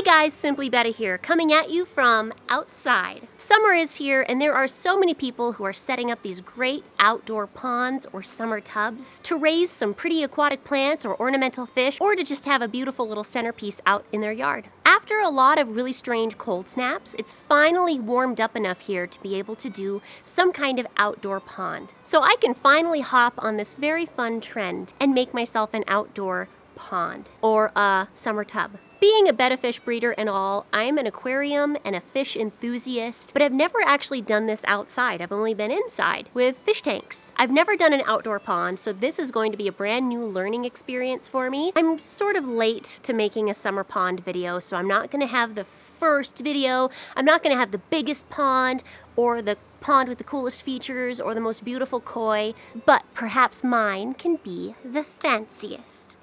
guys, Simply Betta here, coming at you from outside. Summer is here and there are so many people who are setting up these great outdoor ponds or summer tubs to raise some pretty aquatic plants or ornamental fish, or to just have a beautiful little centerpiece out in their yard. After a lot of really strange cold snaps, it's finally warmed up enough here to be able to do some kind of outdoor pond. So I can finally hop on this very fun trend and make myself an outdoor pond or a summer tub. Being a betta fish breeder and all, I'm an aquarium and a fish enthusiast, but I've never actually done this outside. I've only been inside with fish tanks. I've never done an outdoor pond, so this is going to be a brand new learning experience for me. I'm sort of late to making a summer pond video, so I'm not gonna have the first video. I'm not gonna have the biggest pond or the pond with the coolest features or the most beautiful koi, but perhaps mine can be the fanciest.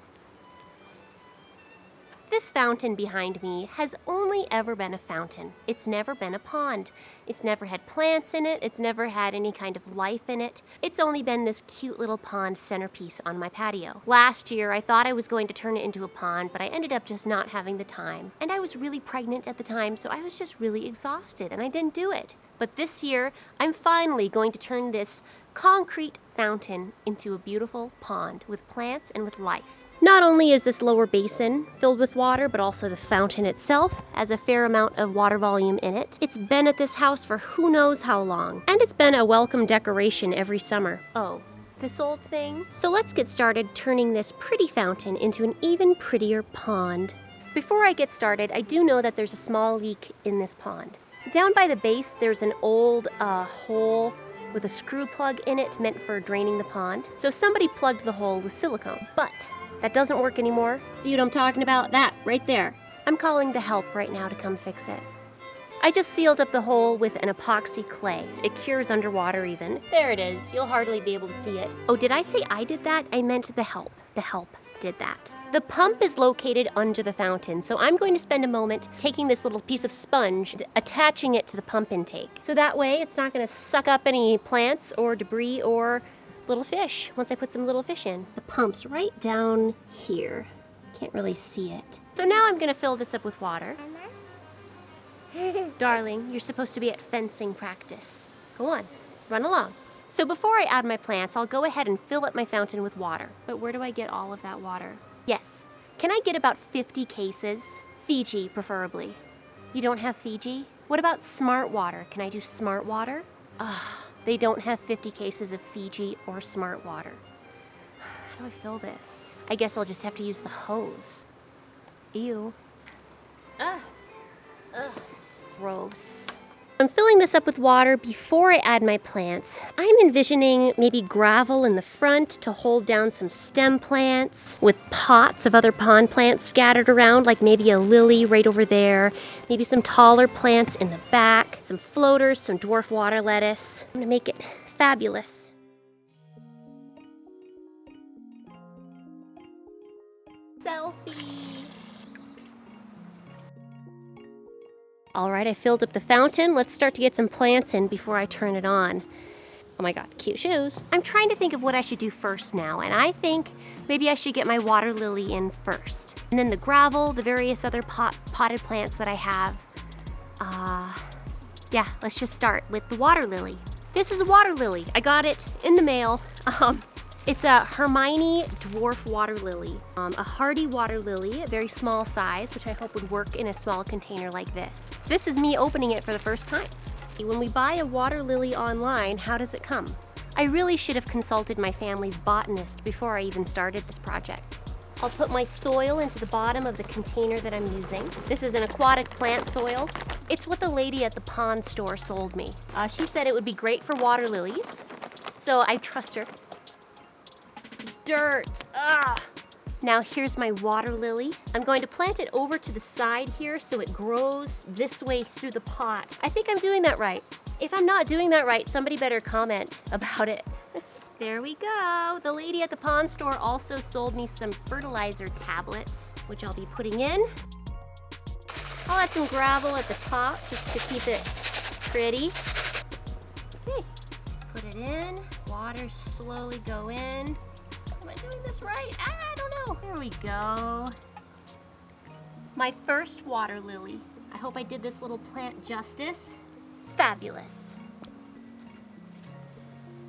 This fountain behind me has only ever been a fountain. It's never been a pond. It's never had plants in it. It's never had any kind of life in it. It's only been this cute little pond centerpiece on my patio. Last year, I thought I was going to turn it into a pond, but I ended up just not having the time. And I was really pregnant at the time, so I was just really exhausted, and I didn't do it. But this year, I'm finally going to turn this concrete fountain into a beautiful pond with plants and with life. Not only is this lower basin filled with water, but also the fountain itself has a fair amount of water volume in it. It's been at this house for who knows how long, and it's been a welcome decoration every summer. Oh, this old thing? So let's get started turning this pretty fountain into an even prettier pond. Before I get started, I do know that there's a small leak in this pond. Down by the base, there's an old hole with a screw plug in it meant for draining the pond. So somebody plugged the hole with silicone, but that doesn't work anymore. See what I'm talking about? That, right there. I'm calling the help right now to come fix it. I just sealed up the hole with an epoxy clay. It cures underwater even. There it is. You'll hardly be able to see it. Oh, did I say I did that? I meant the help. The help did that. The pump is located under the fountain, so I'm going to spend a moment taking this little piece of sponge, attaching it to the pump intake. So that way it's not going to suck up any plants or debris or little fish once I put some little fish in. The pump's right down here. Can't really see it. So now I'm gonna fill this up with water. Darling, you're supposed to be at fencing practice. Go on, run along. So before I add my plants, I'll go ahead and fill up my fountain with water. But where do I get all of that water? Yes, can I get about 50 cases? Fiji, preferably. You don't have Fiji? What about smart water? Can I do smart water? They don't have 50 cases of Fiji or smart water. How do I fill this? I guess I'll just have to use the hose. Ew. Gross. I'm filling this up with water before I add my plants. I'm envisioning maybe gravel in the front to hold down some stem plants with pots of other pond plants scattered around, like maybe a lily right over there, maybe some taller plants in the back, some floaters, some dwarf water lettuce. I'm gonna make it fabulous. Selfie. All right, I filled up the fountain. Let's start to get some plants in before I turn it on. Oh my God, cute shoes. I'm trying to think of what I should do first now, and I think maybe I should get my water lily in first. And then the gravel, the various other potted plants that I have. Yeah, let's just start with the water lily. This is a water lily. I got it in the mail. It's a Hermione dwarf water lily, a hardy water lily, a very small size, which I hope would work in a small container like this. This is me opening it for the first time. When we buy a water lily online, how does it come? I really should have consulted my family's botanist before I even started this project. I'll put my soil into the bottom of the container that I'm using. This is an aquatic plant soil. It's what the lady at the pond store sold me. She said it would be great for water lilies, so I trust her. Dirt. Now here's my water lily. I'm going to plant it over to the side here so it grows this way through the pot. I think I'm doing that right. If I'm not doing that right, somebody better comment about it. There we go. The lady at the pond store also sold me some fertilizer tablets, which I'll be putting in. I'll add some gravel at the top just to keep it pretty. Okay, let's put it in. Water slowly go in. Am I doing this right? I don't know. There we go. My first water lily. I hope I did this little plant justice. Fabulous.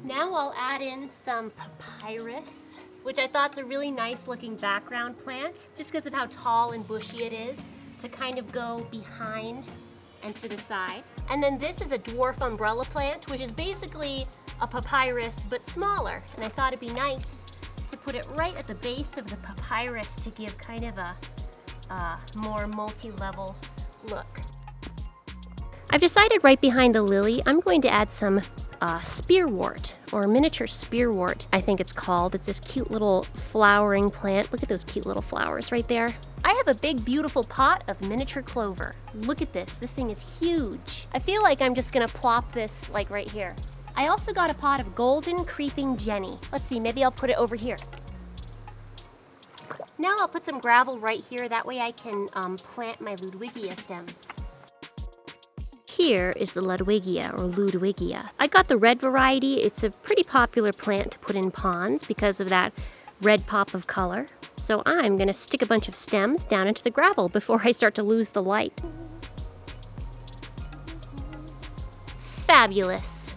Now I'll add in some papyrus, which I thought's a really nice looking background plant, just because of how tall and bushy it is, to kind of go behind and to the side. And then this is a dwarf umbrella plant, which is basically a papyrus but smaller. And I thought it'd be nice to put it right at the base of the papyrus to give kind of a more multi-level look. I've decided right behind the lily, I'm going to add some spearwort, or miniature spearwort, I think it's called. It's this cute little flowering plant. Look at those cute little flowers right there. I have a big, beautiful pot of miniature clover. Look at this. This thing is huge. I feel like I'm just gonna plop this like right here. I also got a pot of golden creeping jenny. Let's see, maybe I'll put it over here. Now I'll put some gravel right here. That way I can plant my Ludwigia stems. Here is the Ludwigia, or Ludwigia. I got the red variety. It's a pretty popular plant to put in ponds because of that red pop of color. So I'm gonna stick a bunch of stems down into the gravel before I start to lose the light. Fabulous.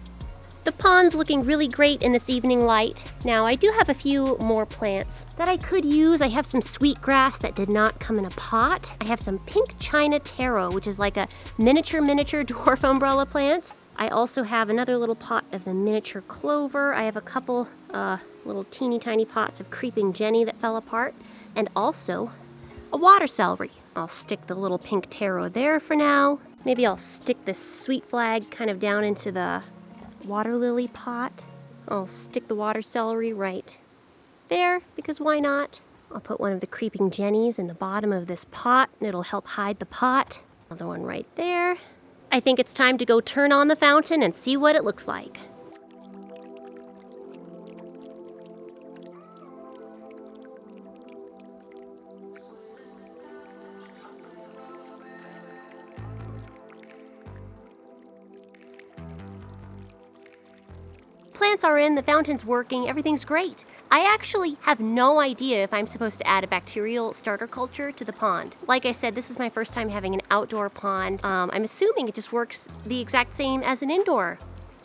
The pond's looking really great in this evening light. Now I do have a few more plants that I could use. I have some sweetgrass that did not come in a pot. I have some pink China taro, which is like a miniature dwarf umbrella plant. I also have another little pot of the miniature clover. I have a couple little teeny tiny pots of creeping jenny that fell apart, and also a water celery. I'll stick the little pink taro there for now. Maybe I'll stick this sweet flag kind of down into the water lily pot. I'll stick the water celery right there, because why not? I'll put one of the creeping jennies in the bottom of this pot, and it'll help hide the pot. Another one right there. I think it's time to go turn on the fountain and see what it looks like. Plants are in, the fountain's working, everything's great. I actually have no idea if I'm supposed to add a bacterial starter culture to the pond. Like I said, this is my first time having an outdoor pond. I'm assuming it just works the exact same as an indoor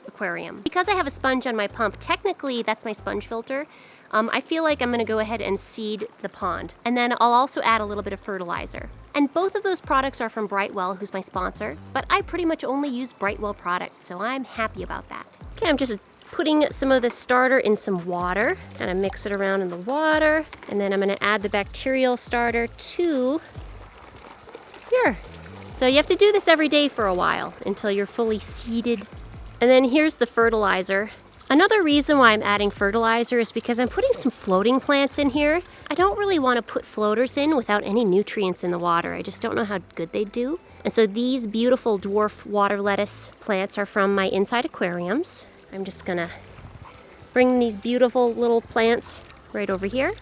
aquarium. Because I have a sponge on my pump, technically that's my sponge filter. I feel like I'm gonna go ahead and seed the pond. And then I'll also add a little bit of fertilizer. And both of those products are from Brightwell, who's my sponsor, but I pretty much only use Brightwell products, so I'm happy about that. Okay, I'm just putting some of the starter in some water, kind of mix it around in the water, and then I'm gonna add the bacterial starter to here. So you have to do this every day for a while until you're fully seeded. And then here's the fertilizer. Another reason why I'm adding fertilizer is because I'm putting some floating plants in here. I don't really want to put floaters in without any nutrients in the water. I just don't know how good they'd do. And so these beautiful dwarf water lettuce plants are from my inside aquariums. I'm just gonna bring these beautiful little plants right over here,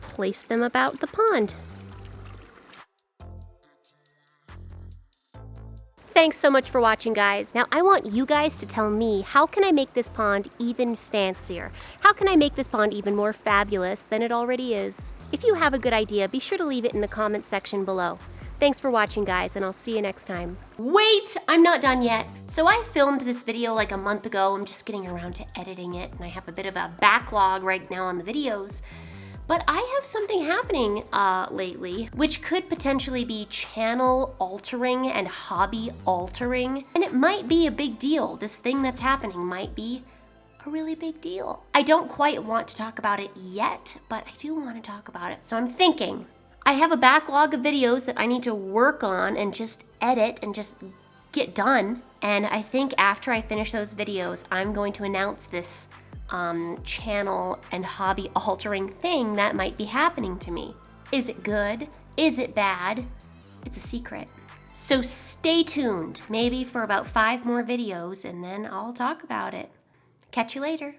place them about the pond. Thanks so much for watching, guys. Now I want you guys to tell me, how can I make this pond even fancier? How can I make this pond even more fabulous than it already is? If you have a good idea, be sure to leave it in the comments section below. Thanks for watching, guys, and I'll see you next time. Wait, I'm not done yet. So I filmed this video like a month ago. I'm just getting around to editing it, and I have a bit of a backlog right now on the videos. But I have something happening lately, which could potentially be channel altering and hobby altering. And it might be a big deal. This thing that's happening might be a really big deal. I don't quite want to talk about it yet, but I do want to talk about it. So I'm thinking, I have a backlog of videos that I need to work on and just edit and just get done. And I think after I finish those videos, I'm going to announce this channel and hobby altering thing that might be happening to me. Is it good? Is it bad? It's a secret. So stay tuned, maybe for about 5 more videos, and then I'll talk about it. Catch you later.